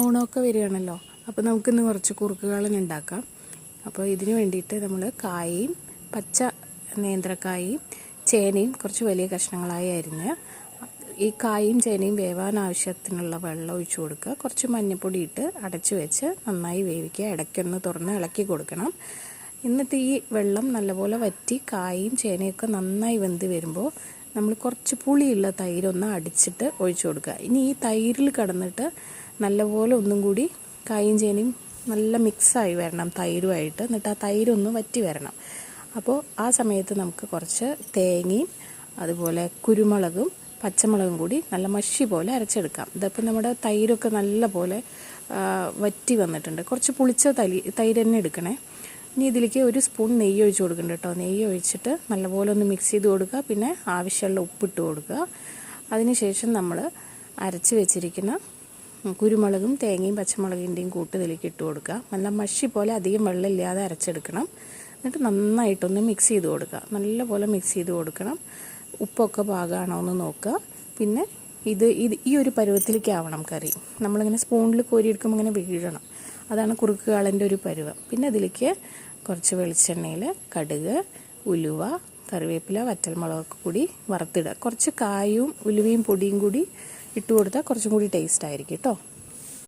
ഓണമൊക്കെ വരികയാണല്ലോ. അപ്പോൾ നമുക്കിന്ന് കുറച്ച് കുറുക്കുകളൻ ഉണ്ടാക്കാം. അപ്പോൾ ഇതിന് വേണ്ടിയിട്ട് നമ്മൾ കായയും പച്ച നേന്ത്രക്കായയും ചേനയും കുറച്ച് വലിയ കഷ്ണങ്ങളായി അരിഞ്ഞ് ഈ കായും ചേനയും വേവാൻ ആവശ്യത്തിനുള്ള വെള്ളം ഒഴിച്ചു കൊടുക്കുക. കുറച്ച് മഞ്ഞൾപ്പൊടി ഇട്ട് അടച്ചു വെച്ച് നന്നായി വേവിക്കുക. ഇടയ്ക്കൊന്ന് തുറന്ന് ഇളക്കി കൊടുക്കണം. എന്നിട്ട് ഈ വെള്ളം നല്ലപോലെ വറ്റി കായും ചേനയൊക്കെ നന്നായി വെന്ത് വരുമ്പോൾ നമ്മൾ കുറച്ച് പുളിയുള്ള തൈരൊന്ന് അടിച്ചിട്ട് ഒഴിച്ചു കൊടുക്കുക. ഇനി ഈ തൈരിൽ കിടന്നിട്ട് നല്ലപോലെ ഒന്നും കൂടി കായും ചേനയും നല്ല മിക്സായി വരണം തൈരുമായിട്ട്. എന്നിട്ട് ആ തൈരൊന്ന് വറ്റി വരണം. അപ്പോൾ ആ സമയത്ത് നമുക്ക് കുറച്ച് തേങ്ങയും അതുപോലെ കുരുമുളകും പച്ചമുളകും കൂടി നല്ല മഷി പോലെ അരച്ചെടുക്കാം. ഇതിപ്പോൾ നമ്മുടെ തൈരൊക്കെ നല്ല പോലെ വറ്റി വന്നിട്ടുണ്ട്. കുറച്ച് പുളിച്ച തൈര് തന്നെ എടുക്കണേ. ഇനി ഇതിലേക്ക് ഒരു സ്പൂൺ നെയ്യ് ഒഴിച്ച് കൊടുക്കുന്നുണ്ട് കേട്ടോ. നെയ്യ് ഒഴിച്ചിട്ട് നല്ലപോലെ ഒന്ന് മിക്സ് ചെയ്ത് കൊടുക്കുക. പിന്നെ ആവശ്യമുള്ള ഉപ്പിട്ട് കൊടുക്കുക. അതിനുശേഷം നമ്മൾ അരച്ച് വെച്ചിരിക്കുന്ന കുരുമുളകും തേങ്ങയും പച്ചമുളകിൻ്റെയും കൂട്ട് ഇതിലേക്ക് ഇട്ട് കൊടുക്കുക. നല്ല മഷി പോലെ അധികം വെള്ളമില്ലാതെ അരച്ചെടുക്കണം. എന്നിട്ട് നന്നായിട്ടൊന്ന് മിക്സ് ചെയ്ത് കൊടുക്കുക. നല്ലപോലെ മിക്സ് ചെയ്ത് കൊടുക്കണം. ഉപ്പൊക്കെ പാകമാണോ എന്ന് നോക്കുക. പിന്നെ ഇത് ഈ ഒരു പരുവത്തിലേക്ക് ആവണം കറി. നമ്മളിങ്ങനെ സ്പൂണിൽ കോരിയെടുക്കുമ്പോൾ ഇങ്ങനെ വീഴണം. അതാണ് കുറുക്കുകാളൻ്റെ ഒരു പരുവം. പിന്നെ അതിലേക്ക് കുറച്ച് വെളിച്ചെണ്ണയിൽ കടുക്, ഉലുവ, കറിവേപ്പില, വറ്റൽമുളകൊക്കെ കൂടി വറുത്തിടുക. കുറച്ച് കായും ഉലുവയും പൊടിയും കൂടി ഇട്ട് കൊടുത്താൽ കുറച്ചും കൂടി ടേസ്റ്റ് ആയിരിക്കും കേട്ടോ.